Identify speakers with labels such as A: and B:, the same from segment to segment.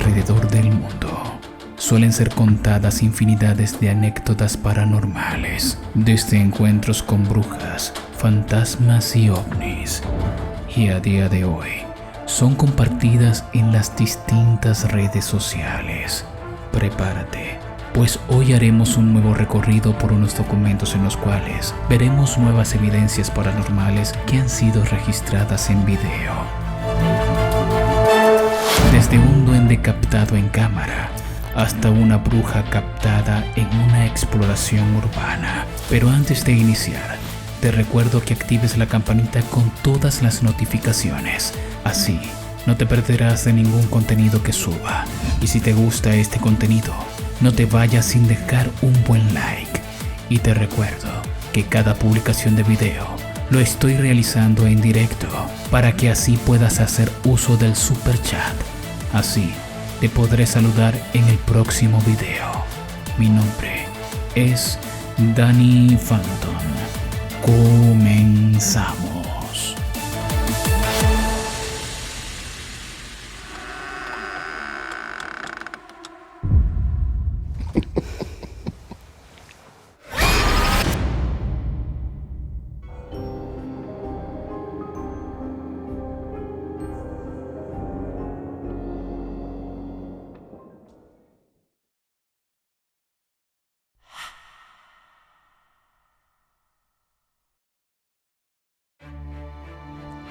A: alrededor del mundo. Suelen ser contadas infinidades de anécdotas paranormales, desde encuentros con brujas, fantasmas y ovnis. Y a día de hoy, son compartidas en las distintas redes sociales. Prepárate, pues hoy haremos un nuevo recorrido por unos documentos en los cuales veremos nuevas evidencias paranormales que han sido registradas en video. Desde un duende captado en cámara hasta una bruja captada en una exploración urbana. Pero antes de iniciar, te recuerdo que actives la campanita con todas las notificaciones. Así, no te perderás de ningún contenido que suba. Y si te gusta este contenido, no te vayas sin dejar un buen like. Y te recuerdo que cada publicación de video lo estoy realizando en directo para que así puedas hacer uso del super chat. Así, te podré saludar en el próximo video. Mi nombre es Danny Phantom. Comenzamos.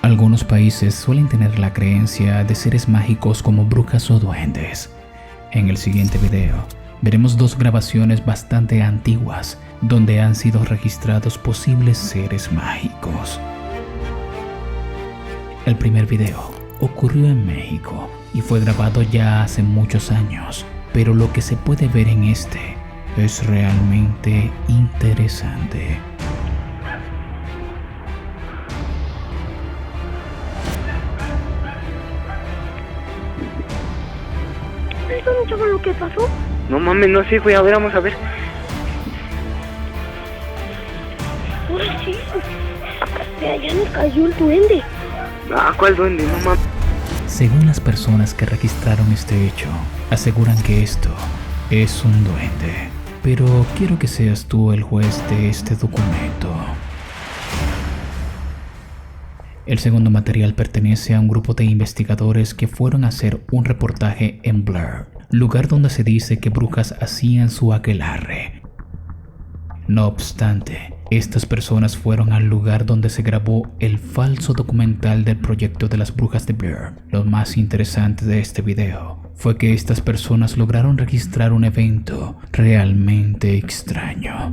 A: Algunos países suelen tener la creencia de seres mágicos como brujas o duendes. En el siguiente video, veremos dos grabaciones bastante antiguas donde han sido registrados posibles seres mágicos. El primer video ocurrió en México y fue grabado ya hace muchos años, pero lo que se puede ver en este es realmente interesante.
B: ¿Eso no sabe lo que pasó?
C: No mames, no sé, güey, a ver, vamos a ver.
B: Ahora sí. De allá nos cayó el duende.
C: Ah, ¿cuál duende? No mames.
A: Según las personas que registraron este hecho, aseguran que esto es un duende. Pero quiero que seas tú el juez de este documento. El segundo material pertenece a un grupo de investigadores que fueron a hacer un reportaje en Blair, lugar donde se dice que brujas hacían su aquelarre. No obstante, estas personas fueron al lugar donde se grabó el falso documental del proyecto de las brujas de Blair. Lo más interesante de este video fue que estas personas lograron registrar un evento realmente extraño.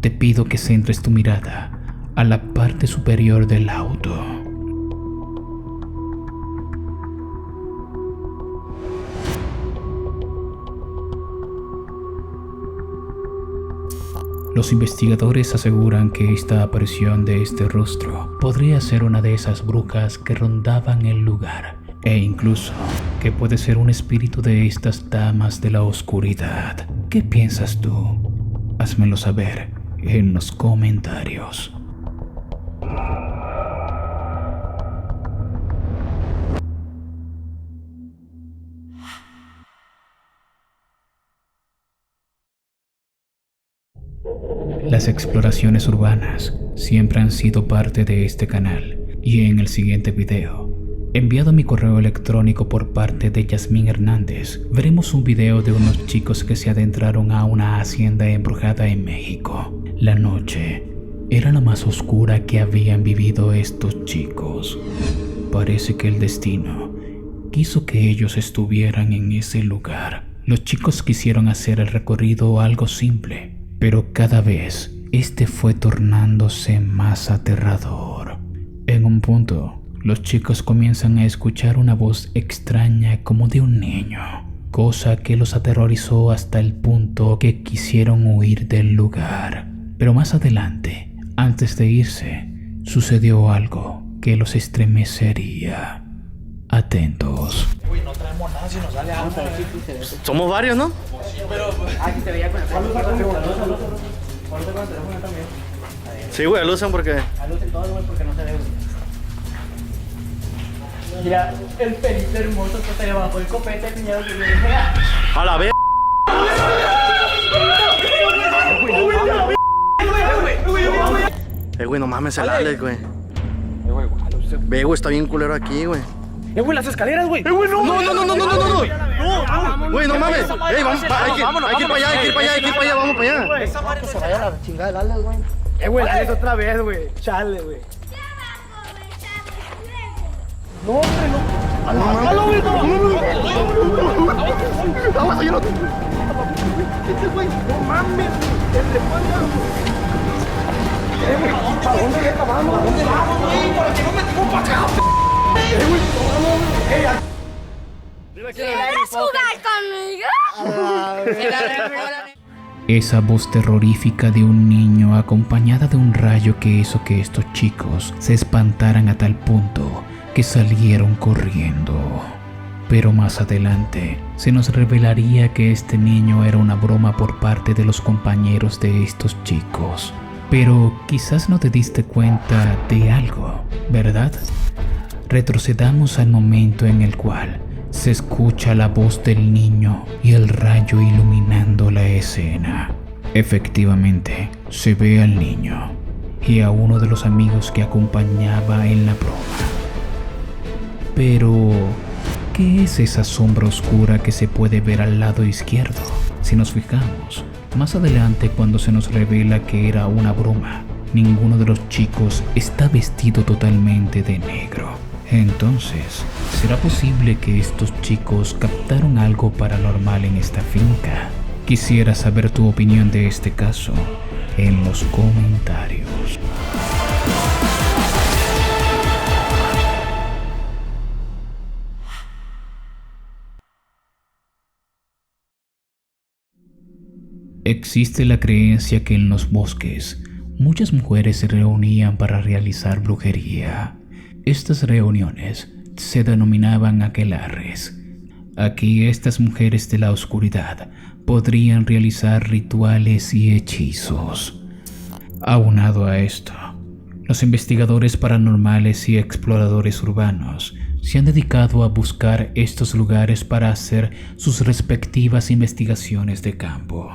A: Te pido que centres tu mirada a la parte superior del auto. Los investigadores aseguran que esta aparición de este rostro podría ser una de esas brujas que rondaban el lugar, e incluso que puede ser un espíritu de estas damas de la oscuridad. ¿Qué piensas tú? Házmelo saber en los comentarios. Las exploraciones urbanas siempre han sido parte de este canal, y en el siguiente video, enviado a mi correo electrónico por parte de Yasmín Hernández, veremos un video de unos chicos que se adentraron a una hacienda embrujada en México. La noche era la más oscura que habían vivido estos chicos. Parece que el destino quiso que ellos estuvieran en ese lugar. Los chicos quisieron hacer el recorrido algo simple, pero cada vez este fue tornándose más aterrador. En un punto, los chicos comienzan a escuchar una voz extraña como de un niño, cosa que los aterrorizó hasta el punto que quisieron huir del lugar. Pero más adelante, antes de irse, sucedió algo que los estremecería. Atentos.
D: Uy, no traemos nada si nos sale algo.
E: Somos varios, ¿no?
D: Aquí te veía con el teléfono. También.
E: Sí, güey, alucen porque...
D: Alucen todo, güey, porque no se ve, güey. Mira, el pelito hermoso que está ahí abajo, el copete, cuñado, que viene.
E: A la vez. Güey, no mames, el Alex, güey. Ve, güey, está bien culero aquí, güey.
D: Güey, las escaleras, güey.
E: Güey, no. Güey, no mames. Vamos, hay que ir para allá, vamos para allá.
D: Esa madre se vaya a la chingada del Alex, güey. Güey, la Alex otra vez, güey. Chale, güey. No, hombre, no. ¡Halo, güey! ¡Vamos, yo no! Güey, no mames. ¿A dónde le acabamos? ¿A dónde vamos, güey? ¿Para qué no metimos para acá?
B: ¿Quieres jugar conmigo?
A: Esa voz terrorífica de un niño acompañada de un rayo que hizo que estos chicos se espantaran a tal punto que salieron corriendo. Pero más adelante se nos revelaría que este niño era una broma por parte de los compañeros de estos chicos. Pero quizás no te diste cuenta de algo, ¿verdad? Retrocedamos al momento en el cual se escucha la voz del niño y el rayo iluminando la escena. Efectivamente, se ve al niño y a uno de los amigos que acompañaba en la broma. Pero, ¿qué es esa sombra oscura que se puede ver al lado izquierdo? Si nos fijamos, más adelante cuando se nos revela que era una broma, ninguno de los chicos está vestido totalmente de negro. Entonces, ¿será posible que estos chicos captaron algo paranormal en esta finca? Quisiera saber tu opinión de este caso en los comentarios. Existe la creencia que en los bosques muchas mujeres se reunían para realizar brujería. Estas reuniones se denominaban aquelarres. Aquí estas mujeres de la oscuridad podrían realizar rituales y hechizos. Aunado a esto, los investigadores paranormales y exploradores urbanos se han dedicado a buscar estos lugares para hacer sus respectivas investigaciones de campo.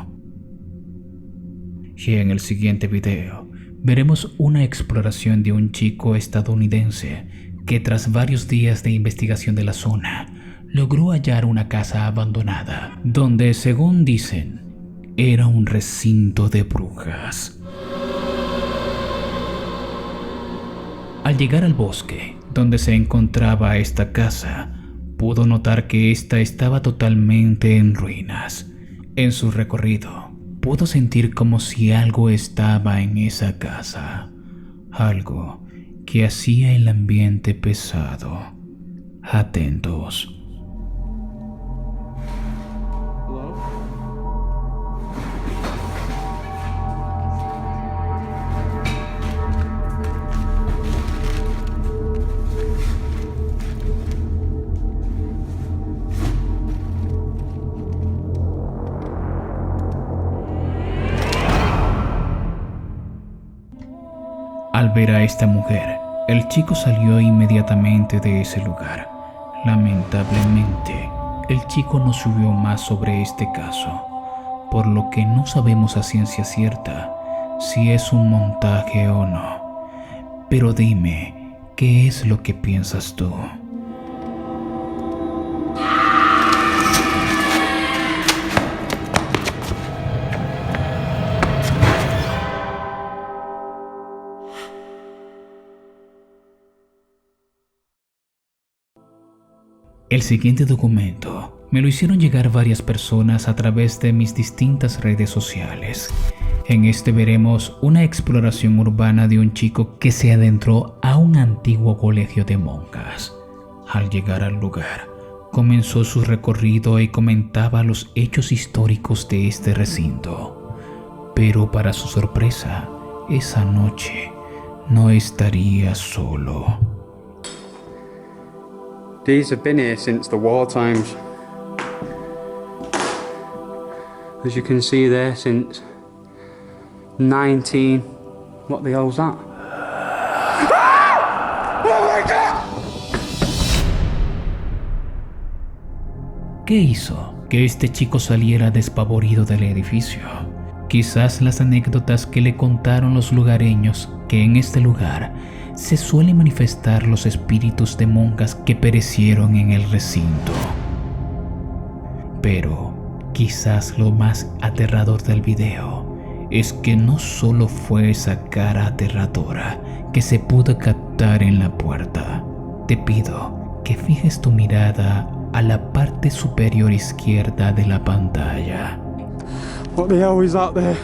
A: Y en el siguiente video veremos una exploración de un chico estadounidense que tras varios días de investigación de la zona logró hallar una casa abandonada donde, según dicen, era un recinto de brujas. Al llegar al bosque donde se encontraba esta casa, pudo notar que ésta estaba totalmente en ruinas. En su recorrido, pudo sentir como si algo estaba en esa casa, algo que hacía el ambiente pesado. Atentos. Al ver a esta mujer, el chico salió inmediatamente de ese lugar. Lamentablemente, el chico no subió más sobre este caso, por lo que no sabemos a ciencia cierta si es un montaje o no. Pero dime, ¿qué es lo que piensas tú? El siguiente documento me lo hicieron llegar varias personas a través de mis distintas redes sociales. En este veremos una exploración urbana de un chico que se adentró a un antiguo colegio de monjas. Al llegar al lugar, comenzó su recorrido y comentaba los hechos históricos de este recinto. Pero para su sorpresa, esa noche no estaría solo.
F: These have been here since the war times. As you can see there, since 19... What the hell's that?
A: ¿Qué hizo que este chico saliera despavorido del edificio? Quizás las anécdotas que le contaron los lugareños que en este lugar se suelen manifestar los espíritus de monjas que perecieron en el recinto. Pero quizás lo más aterrador del video es que no solo fue esa cara aterradora que se pudo captar en la puerta. Te pido que fijes tu mirada a la parte superior izquierda de la pantalla.
F: What the hell is that there?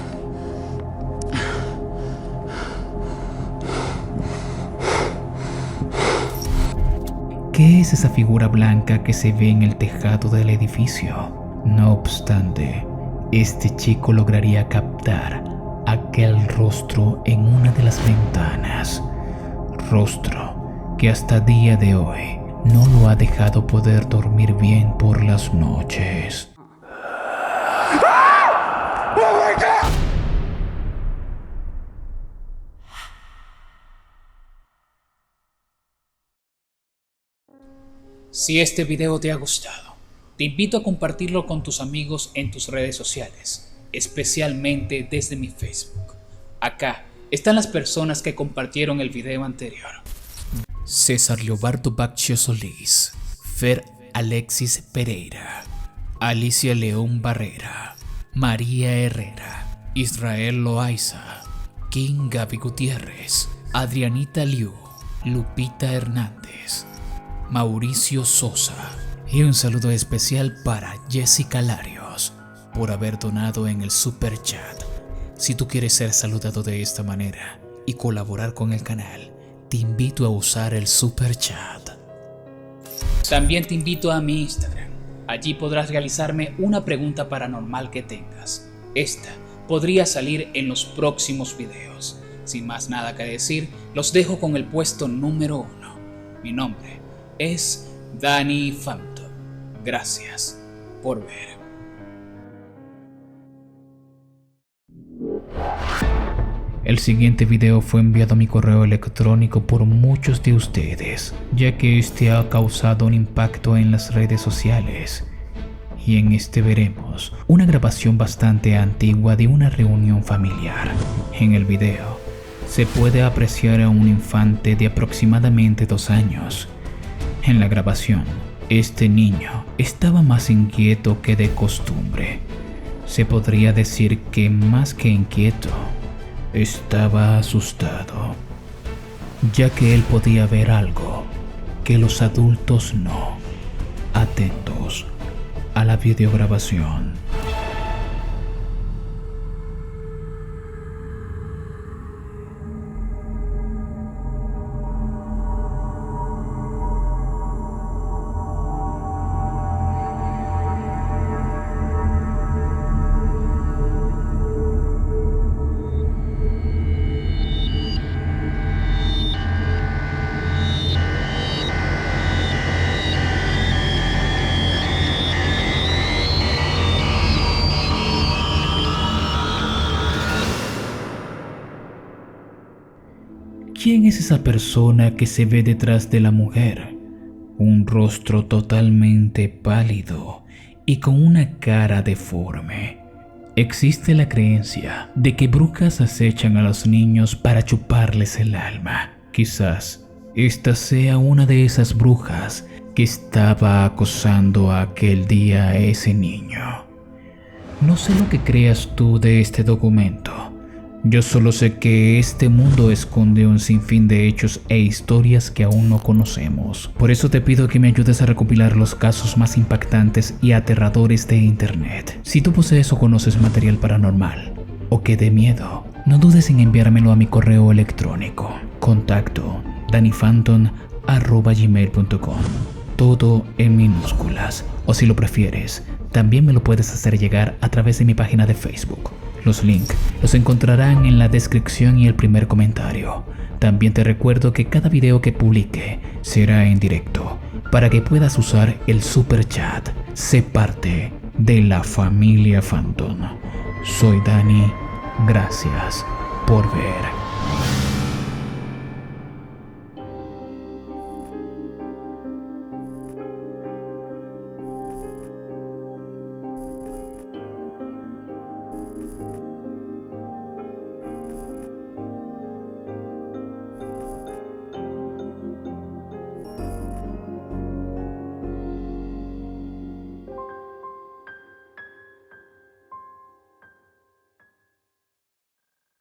A: ¿Qué es esa figura blanca que se ve en el tejado del edificio? No obstante, este chico lograría captar aquel rostro en una de las ventanas. Rostro que hasta día de hoy no lo ha dejado poder dormir bien por las noches.
G: Si este video te ha gustado, te invito a compartirlo con tus amigos en tus redes sociales, especialmente desde mi Facebook. Acá están las personas que compartieron el video anterior: César Leobardo Bacchio Solís, Fer Alexis Pereira, Alicia León Barrera, María Herrera, Israel Loaiza, King Gaby Gutiérrez, Adrianita Liu, Lupita Hernández, Mauricio Sosa, y un saludo especial para Jessica Larios por haber donado en el Super Chat. Si tú quieres ser saludado de esta manera y colaborar con el canal, te invito a usar el Super Chat. También te invito a mi Instagram. Allí podrás realizarme una pregunta paranormal que tengas. Esta podría salir en los próximos videos. Sin más nada que decir, los dejo con el puesto número 1. Mi nombre es Danny Phantom. Gracias por ver.
A: El siguiente video fue enviado a mi correo electrónico por muchos de ustedes, ya que este ha causado un impacto en las redes sociales. Y en este veremos una grabación bastante antigua de una reunión familiar. En el video se puede apreciar a un infante de aproximadamente 2 años. En la grabación, este niño estaba más inquieto que de costumbre. Se podría decir que más que inquieto, estaba asustado, ya que él podía ver algo que los adultos no. Atentos a la videograbación. ¿Quién es esa persona que se ve detrás de la mujer? Un rostro totalmente pálido y con una cara deforme. Existe la creencia de que brujas acechan a los niños para chuparles el alma. Quizás esta sea una de esas brujas que estaba acosando aquel día a ese niño. No sé lo que creas tú de este documento. Yo solo sé que este mundo esconde un sinfín de hechos e historias que aún no conocemos. Por eso te pido que me ayudes a recopilar los casos más impactantes y aterradores de internet. Si tú posees o conoces material paranormal o que dé miedo, no dudes en enviármelo a mi correo electrónico. Contacto dannyphantom@gmail.com. Todo en minúsculas. O si lo prefieres, también me lo puedes hacer llegar a través de mi página de Facebook. Los links los encontrarán en la descripción y el primer comentario. También te recuerdo que cada video que publique será en directo, para que puedas usar el super chat. Sé parte de la familia Phantom. Soy Dani. Gracias por ver.